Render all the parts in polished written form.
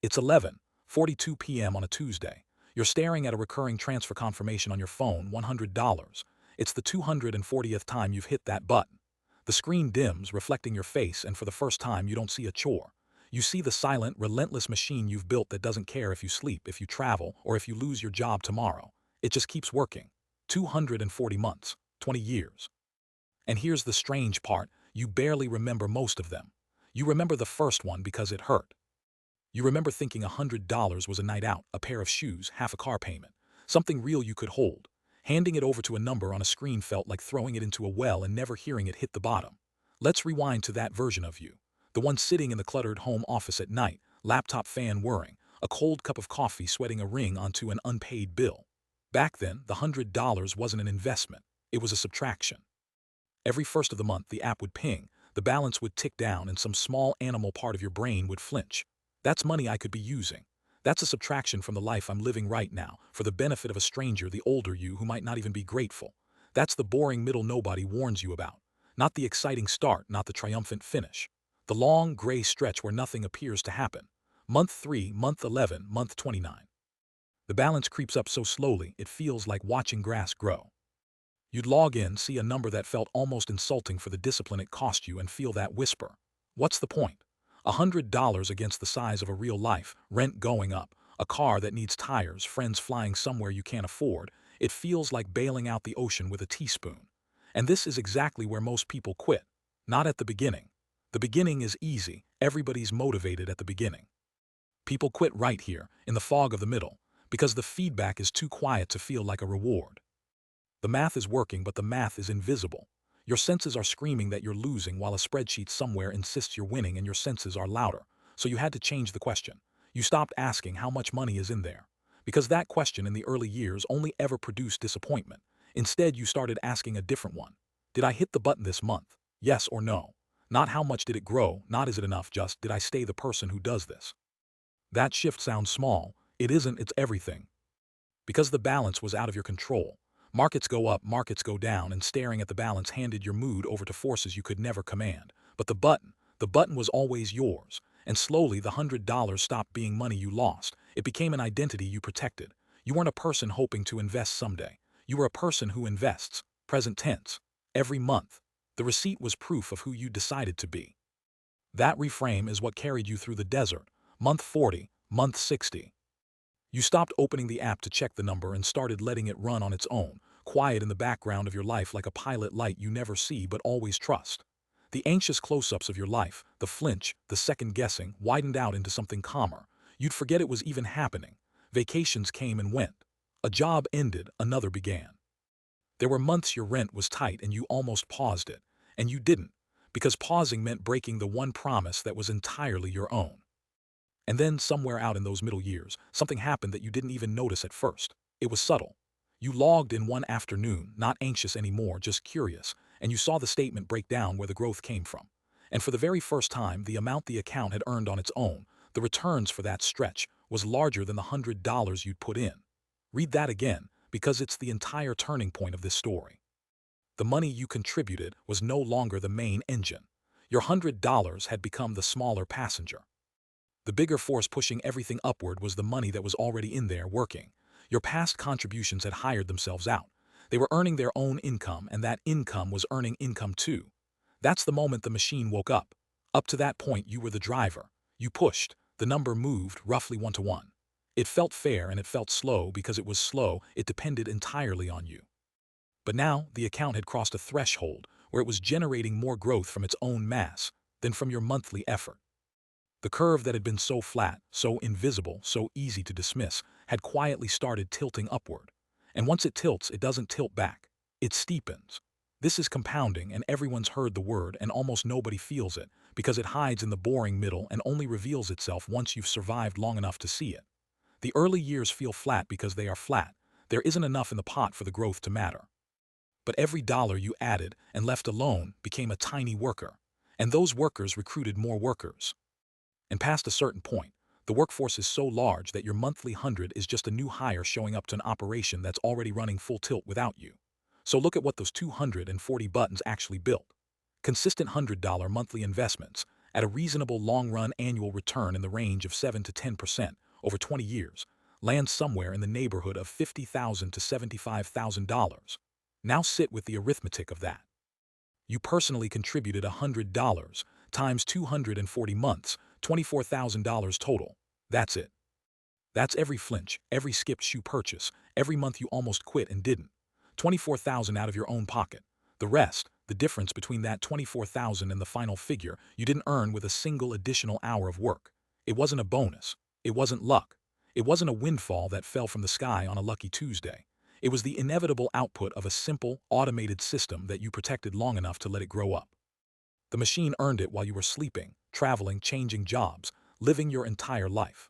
It's 11:42 p.m. on a Tuesday. You're staring at a recurring transfer confirmation on your phone, $100. It's the 240th time you've hit that button. The screen dims, reflecting your face, and for the first time you don't see a chore. You see the silent, relentless machine you've built that doesn't care if you sleep, if you travel, or if you lose your job tomorrow. It just keeps working. 240 months, 20 years. And here's the strange part, you barely remember most of them. You remember the first one because it hurt. You remember thinking $100 was a night out, a pair of shoes, half a car payment, something real you could hold. Handing it over to a number on a screen felt like throwing it into a well and never hearing it hit the bottom. Let's rewind to that version of you. The one sitting in the cluttered home office at night, laptop fan whirring, a cold cup of coffee sweating a ring onto an unpaid bill. Back then, the $100 wasn't an investment. It was a subtraction. Every first of the month, the app would ping, the balance would tick down, and some small animal part of your brain would flinch. That's money I could be using. That's a subtraction from the life I'm living right now, for the benefit of a stranger, the older you, who might not even be grateful. That's the boring middle nobody warns you about. Not the exciting start, not the triumphant finish. The long, gray stretch where nothing appears to happen. Month 3, month 11, month 29. The balance creeps up so slowly, it feels like watching grass grow. You'd log in, see a number that felt almost insulting for the discipline it cost you, and feel that whisper. What's the point? $100 against the size of a real life, rent going up, a car that needs tires, friends flying somewhere you can't afford. It feels like bailing out the ocean with a teaspoon. And this is exactly where most people quit. Not at the beginning. The beginning is easy. Everybody's motivated at the beginning. People quit right here, in the fog of the middle, because the feedback is too quiet to feel like a reward. The math is working, but the math is invisible. Your senses are screaming that you're losing while a spreadsheet somewhere insists you're winning, and your senses are louder. So you had to change the question. You stopped asking how much money is in there. Because that question in the early years only ever produced disappointment. Instead, you started asking a different one. Did I hit the button this month? Yes or no? Not how much did it grow, not is it enough, just did I stay the person who does this? That shift sounds small. It isn't, it's everything. Because the balance was out of your control. Markets go up, markets go down, and staring at the balance handed your mood over to forces you could never command. But the button was always yours. And slowly the $100 stopped being money you lost. It became an identity you protected. You weren't a person hoping to invest someday. You were a person who invests, present tense, every month. The receipt was proof of who you decided to be. That reframe is what carried you through the desert, month 40, month 60. You stopped opening the app to check the number and started letting it run on its own, quiet in the background of your life like a pilot light you never see but always trust. The anxious close-ups of your life, the flinch, the second-guessing, widened out into something calmer. You'd forget it was even happening. Vacations came and went. A job ended, another began. There were months your rent was tight and you almost paused it. And you didn't, because pausing meant breaking the one promise that was entirely your own. And then, somewhere out in those middle years, something happened that you didn't even notice at first. It was subtle. You logged in one afternoon, not anxious anymore, just curious, and you saw the statement break down where the growth came from. And for the very first time, the amount the account had earned on its own, the returns for that stretch, was larger than the $100 you'd put in. Read that again, because it's the entire turning point of this story. The money you contributed was no longer the main engine. Your $100 had become the smaller passenger. The bigger force pushing everything upward was the money that was already in there working. Your past contributions had hired themselves out. They were earning their own income, and that income was earning income too. That's the moment the machine woke up. Up to that point, you were the driver. You pushed. The number moved, roughly 1-to-1. It felt fair, and it felt slow. Because it was slow, it depended entirely on you. But now, the account had crossed a threshold where it was generating more growth from its own mass than from your monthly effort. The curve that had been so flat, so invisible, so easy to dismiss, had quietly started tilting upward. And once it tilts, it doesn't tilt back. It steepens. This is compounding, and everyone's heard the word, and almost nobody feels it, because it hides in the boring middle and only reveals itself once you've survived long enough to see it. The early years feel flat because they are flat. There isn't enough in the pot for the growth to matter. But every dollar you added and left alone became a tiny worker. And those workers recruited more workers. And past a certain point, the workforce is so large that your monthly 100 is just a new hire showing up to an operation that's already running full tilt without you. So look at what those 240 buttons actually built. Consistent $100 monthly investments, at a reasonable long-run annual return in the range of 7 to 10% over 20 years, lands somewhere in the neighborhood of $50,000 to $75,000. Now sit with the arithmetic of that. You personally contributed $100 times 240 months, $24,000 total. That's it. That's every flinch, every skipped shoe purchase, every month you almost quit and didn't. 24,000 out of your own pocket. The rest, the difference between that 24,000 and the final figure, you didn't earn with a single additional hour of work. It wasn't a bonus. It wasn't luck. It wasn't a windfall that fell from the sky on a lucky Tuesday. It was the inevitable output of a simple, automated system that you protected long enough to let it grow up. The machine earned it while you were sleeping, traveling, changing jobs, living your entire life.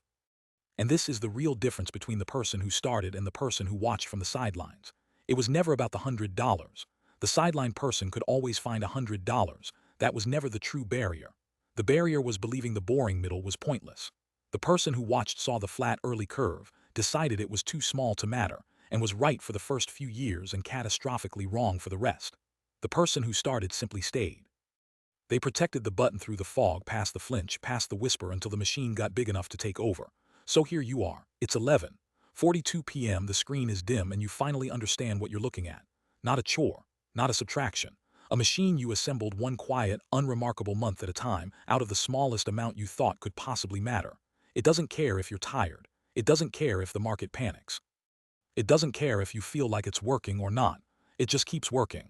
And this is the real difference between the person who started and the person who watched from the sidelines. It was never about the $100. The sideline person could always find $100. That was never the true barrier. The barrier was believing the boring middle was pointless. The person who watched saw the flat early curve, decided it was too small to matter, and was right for the first few years and catastrophically wrong for the rest. The person who started simply stayed. They protected the button through the fog, past the flinch, past the whisper, until the machine got big enough to take over. So here you are. It's 11:42 p.m. The screen is dim and you finally understand what you're looking at. Not a chore, not a subtraction. A machine you assembled one quiet, unremarkable month at a time out of the smallest amount you thought could possibly matter. It doesn't care if you're tired. It doesn't care if the market panics. It doesn't care if you feel like it's working or not. It just keeps working.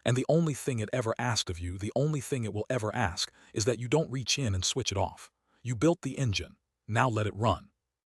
And the only thing it ever asked of you, the only thing it will ever ask, is that you don't reach in and switch it off. You built the engine. Now let it run.